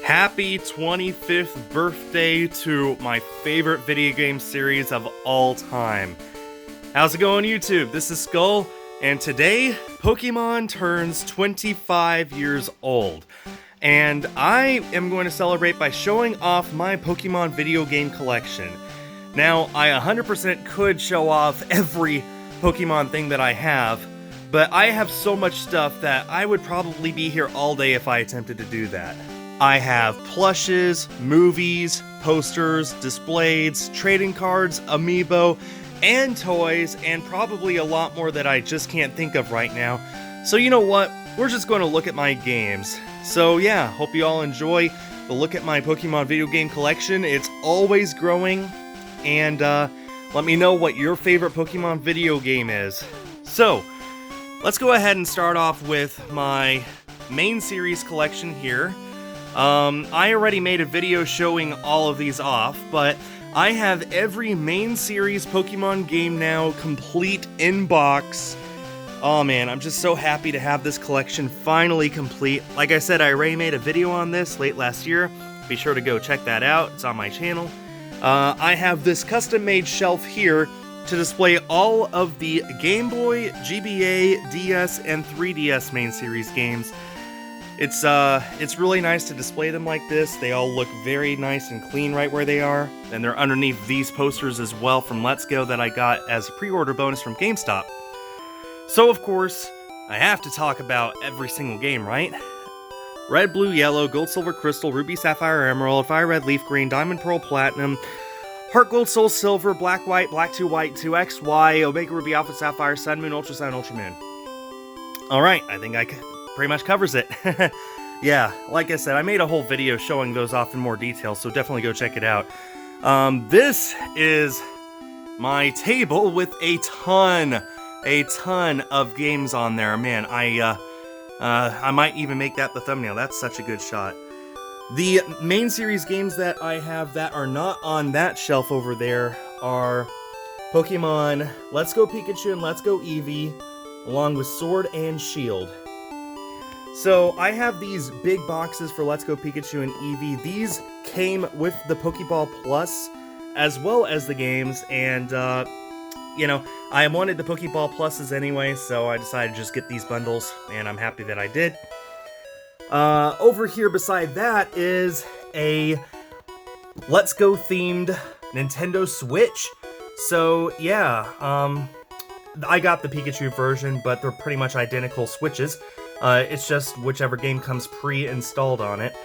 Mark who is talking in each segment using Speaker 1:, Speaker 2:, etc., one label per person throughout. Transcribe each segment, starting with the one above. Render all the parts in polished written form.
Speaker 1: Happy 25th birthday to my favorite video game series of all time. How's it going, YouTube? This is Skul, and today, Pokemon turns 25 years old. And I am going to celebrate by showing off my Pokemon video game collection. Now, I 100% could show off every Pokemon thing that I have, but I have so much stuff that I would probably be here all day if I attempted to do that. I have plushes, movies, posters, displays, trading cards, amiibo, and toys, and probably a lot more that I just can't think of right now. So you know what? We're just going to look at my games. So yeah, hope you all enjoy the look at my Pokemon video game collection. It's always growing, and let me know what your favorite Pokemon video game is. So, let's go ahead and start off with my main series collection here. I already made a video showing all of these off, but I have every main series Pokemon game now complete in box. Oh man, I'm just so happy to have this collection finally complete. Like I said, I already made a video on this late last year. Be sure to go check that out, it's on my channel. I have this custom-made shelf here to display all of the Game Boy, GBA, DS, and 3DS main series games. It's really nice to display them like this. They all look very nice and clean right where they are. And they're underneath these posters as well from Let's Go that I got as a pre-order bonus from GameStop. So of course, I have to talk about every single game, right? Red, Blue, Yellow, Gold, Silver, Crystal, Ruby, Sapphire, Emerald, Fire Red, Leaf Green, Diamond, Pearl, Platinum, Heart Gold, Soul Silver, Black White, Black 2 White, 2 X, Y, Omega Ruby, Alpha Sapphire, Sun Moon, Ultra Sun, Ultra Moon. Alright, I think I pretty much covers it. Yeah, like I said, I made a whole video showing those off in more detail, so definitely go check it out. This is my table with a ton of games on there. Man, I might even make that the thumbnail. That's such a good shot. The main series games that I have that are not on that shelf over there are Pokemon Let's Go Pikachu and Let's Go Eevee, along with Sword and Shield. So I have these big boxes for Let's Go Pikachu and Eevee. These came with the Pokeball Plus, as well as the games, and you know, I wanted the Pokeball Pluses anyway, so I decided to just get these bundles, and I'm happy that I did. Over here beside that is a Let's Go themed Nintendo Switch. So yeah, I got the Pikachu version, but they're pretty much identical Switches. It's just whichever game comes pre-installed on it.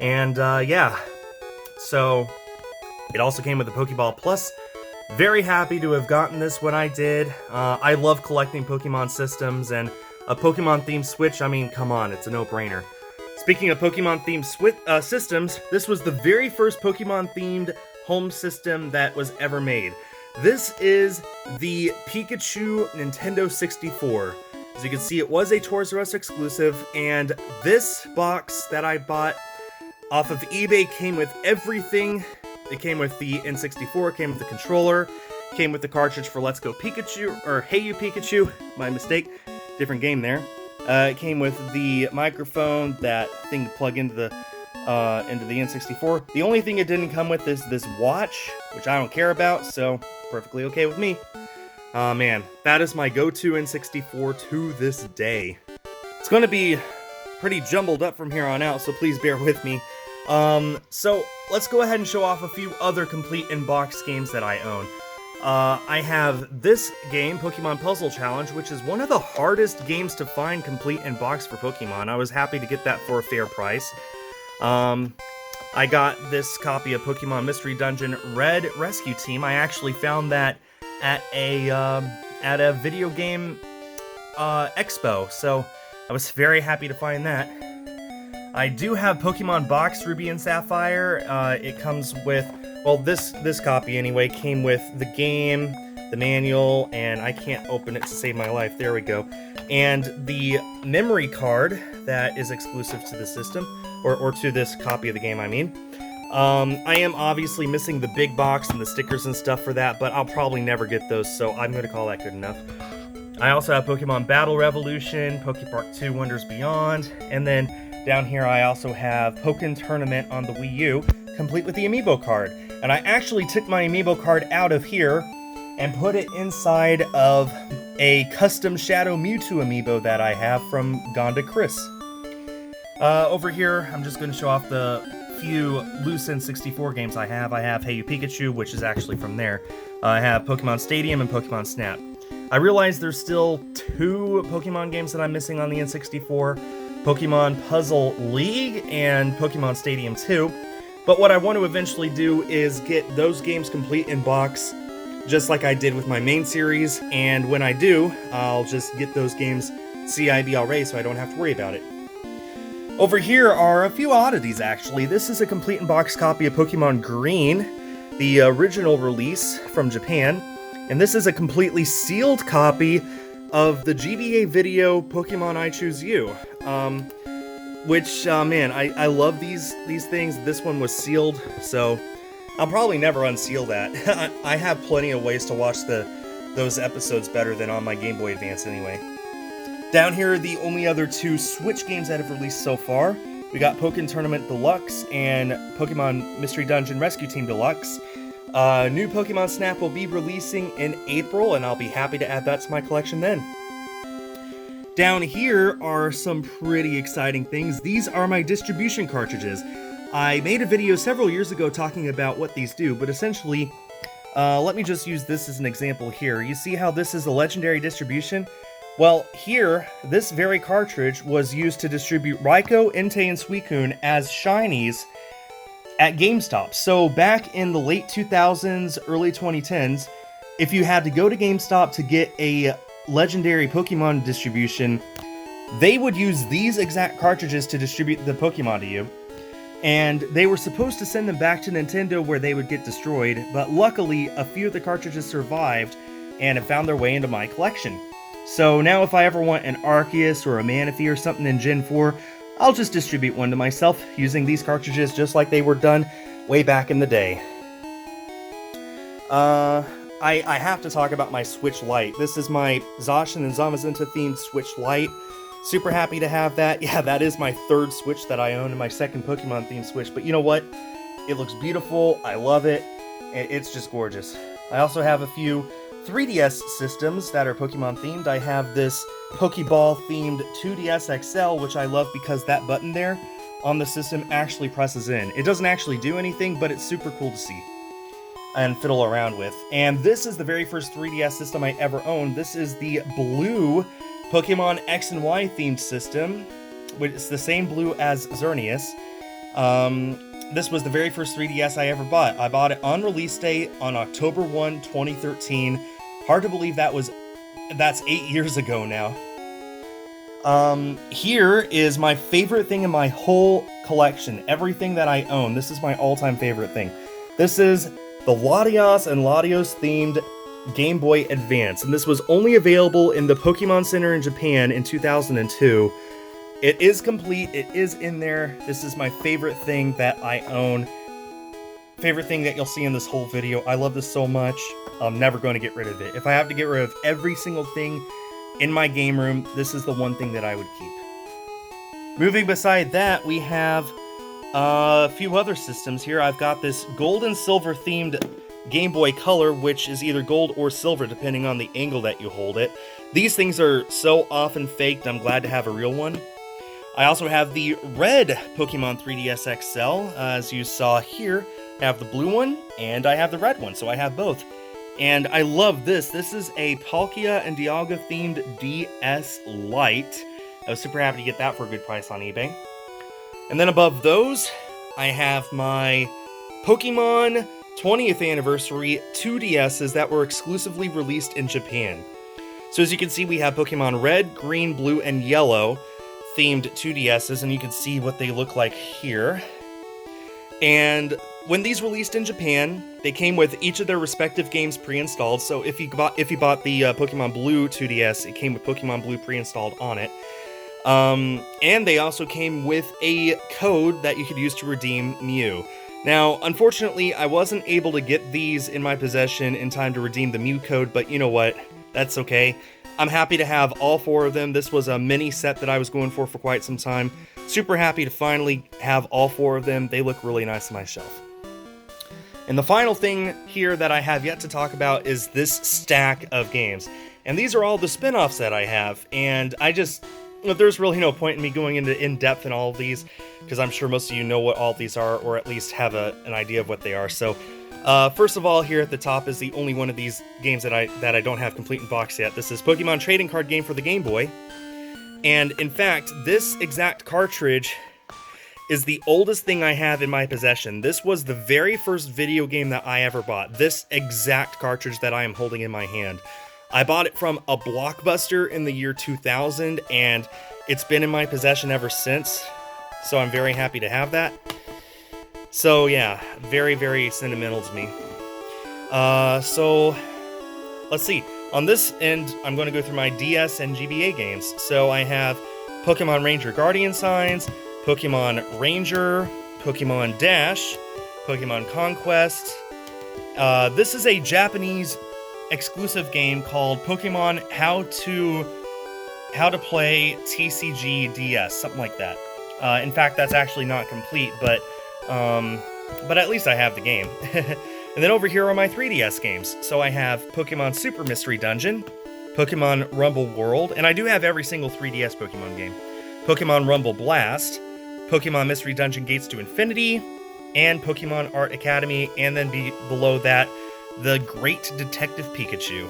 Speaker 1: And yeah, so it also came with the Pokeball Plus. Very happy to have gotten this when I did. I love collecting Pokemon systems, and a Pokemon-themed Switch, I mean, come on, it's a no-brainer. Speaking of Pokemon-themed systems, this was the very first Pokemon-themed home system that was ever made. This is the Pikachu Nintendo 64. As you can see, it was a Toys R Us exclusive, and this box that I bought off of eBay came with everything. It came with the N64, came with the controller, came with the cartridge for Let's Go Pikachu, or Hey You Pikachu, my mistake, different game there. It came with the microphone, that thing to plug into the N64. The only thing it didn't come with is this watch, which I don't care about, so perfectly okay with me. Man, that is my go-to N64 to this day. It's going to be pretty jumbled up from here on out, so please bear with me. So let's go ahead and show off a few other complete in-box games that I own. I have this game, Pokemon Puzzle Challenge, which is one of the hardest games to find complete in-box for Pokemon. I was happy to get that for a fair price. I got this copy of Pokemon Mystery Dungeon Red Rescue Team. I actually found that at a video game expo, so I was very happy to find that. I do have Pokemon Box Ruby and Sapphire. It comes with, well, this copy anyway, came with the game, the manual, and I can't open it to save my life. There we go. And the memory card that is exclusive to the system, or to this copy of the game, I mean. I am obviously missing the big box and the stickers and stuff for that, but I'll probably never get those, so I'm going to call that good enough. I also have Pokemon Battle Revolution, Pokepark 2 Wonders Beyond, and then Down here I also have Pokken Tournament on the Wii U, complete with the amiibo card. And I actually took my amiibo card out of here and put it inside of a custom Shadow Mewtwo amiibo that I have from Gonda Chris. Over here, I'm just going to show off the few loose N64 games I have. I have Hey You Pikachu, which is actually from there. I have Pokemon Stadium and Pokemon Snap. I realize there's still 2 Pokemon games that I'm missing on the N64, Pokemon Puzzle League and Pokemon Stadium 2, but what I want to eventually do is get those games complete in box, just like I did with my main series, and when I do, I'll just get those games CIBLRA so I don't have to worry about it. Over here are a few oddities, actually. This is a complete in-box copy of Pokemon Green, the original release from Japan, and this is a completely sealed copy of the GBA video Pokemon I Choose You, which, man, I love these things. This one was sealed, so I'll probably never unseal that. I have plenty of ways to watch those episodes better than on my Game Boy Advance anyway. Down here are the only other 2 Switch games that have released so far. We got Pokken Tournament Deluxe and Pokemon Mystery Dungeon Rescue Team Deluxe. New Pokemon Snap will be releasing in April, and I'll be happy to add that to my collection then. Down here are some pretty exciting things. These are my distribution cartridges. I made a video several years ago talking about what these do, but essentially, let me just use this as an example here. You see how this is a legendary distribution? Well, here, this very cartridge was used to distribute Raikou, Entei, and Suicune as shinies at GameStop. So back in the late 2000s, early 2010s, if you had to go to GameStop to get a legendary Pokemon distribution, they would use these exact cartridges to distribute the Pokemon to you. And they were supposed to send them back to Nintendo where they would get destroyed, but luckily a few of the cartridges survived and have found their way into my collection. So now if I ever want an Arceus or a Manaphy or something in Gen 4, I'll just distribute one to myself using these cartridges just like they were done way back in the day. I have to talk about my Switch Lite. This is my Zacian and Zamazenta themed Switch Lite. Super happy to have that. Yeah, that is my 3rd Switch that I own and my 2nd Pokemon themed Switch, but you know what? It looks beautiful, I love it, it's just gorgeous. I also have a few 3DS systems that are Pokemon themed. I have this Pokeball themed 2DS XL, which I love because that button there on the system actually presses in. It doesn't actually do anything, but it's super cool to see and fiddle around with. And this is the very first 3DS system I ever owned. This is the blue Pokemon X and Y themed system, which is the same blue as Xerneas. This was the very first 3DS I ever bought. I bought it on release day on October 1, 2013. Hard to believe that's 8 years ago now. Here is my favorite thing in my whole collection. Everything that I own. This is my all-time favorite thing. This is the Latios and Latios themed Game Boy Advance. And this was only available in the Pokemon Center in Japan in 2002. It is complete, it is in there. This is my favorite thing that I own. Favorite thing that you'll see in this whole video. I love this so much, I'm never going to get rid of it. If I have to get rid of every single thing in my game room, this is the one thing that I would keep. Moving beside that, we have a few other systems here. I've got this gold and silver themed Game Boy Color, which is either gold or silver depending on the angle that you hold it. These things are so often faked, I'm glad to have a real one. I also have the red Pokemon 3DS XL, as you saw here. I have the blue one, and I have the red one, so I have both. And I love this. This is a Palkia and Dialga themed DS Lite. I was super happy to get that for a good price on eBay. And then above those, I have my Pokemon 20th Anniversary 2DSs that were exclusively released in Japan. So as you can see, we have Pokemon Red, Green, Blue, and Yellow themed 2DSs, and you can see what they look like here. And when these released in Japan, they came with each of their respective games pre-installed. So if you bought the Pokemon Blue 2DS, it came with Pokemon Blue pre-installed on it. And they also came with a code that you could use to redeem Mew. Now, unfortunately, I wasn't able to get these in my possession in time to redeem the Mew code, but you know what? That's okay. I'm happy to have all 4 of them. This was a mini set that I was going for quite some time. Super happy to finally have all 4 of them. They look really nice on my shelf. And the final thing here that I have yet to talk about is this stack of games. And these are all the spin-offs that I have, and there's really no point in me going into in-depth in all of these, because I'm sure most of you know what all of these are, or at least have an idea of what they are. So, first of all, here at the top is the only one of these games that I don't have complete in box yet. This is Pokemon Trading Card Game for the Game Boy. And, in fact, this exact cartridge is the oldest thing I have in my possession. This was the very first video game that I ever bought. This exact cartridge that I am holding in my hand. I bought it from a Blockbuster in the year 2000, and it's been in my possession ever since, so I'm very happy to have that. So yeah, very, very sentimental to me. So, let's see. On this end, I'm going to go through my DS and GBA games. So I have Pokemon Ranger Guardian Signs, Pokemon Ranger, Pokemon Dash, Pokemon Conquest. This is a Japanese exclusive game called Pokemon How to Play TCG DS, something like that. In fact, that's actually not complete, but at least I have the game. And then over here are my 3DS games. So I have Pokemon Super Mystery Dungeon, Pokemon Rumble World, and I do have every single 3DS Pokemon game. Pokemon Rumble Blast, Pokemon Mystery Dungeon Gates to Infinity, and Pokemon Art Academy, and then below that, The Great Detective Pikachu.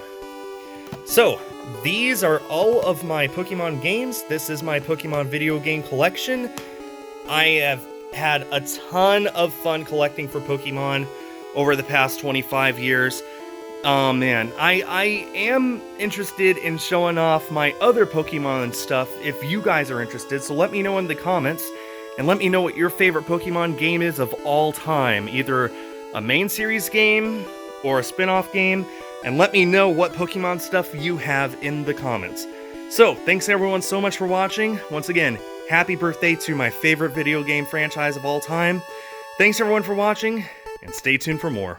Speaker 1: So, these are all of my Pokemon games. This is my Pokemon video game collection. I have had a ton of fun collecting for Pokemon over the past 25 years. Oh man, I am interested in showing off my other Pokemon stuff if you guys are interested, so let me know in the comments, and let me know what your favorite Pokemon game is of all time, either a main series game or a spin-off game, and let me know what Pokemon stuff you have in the comments. So, thanks everyone so much for watching. Once again, happy birthday to my favorite video game franchise of all time. Thanks everyone for watching, and stay tuned for more.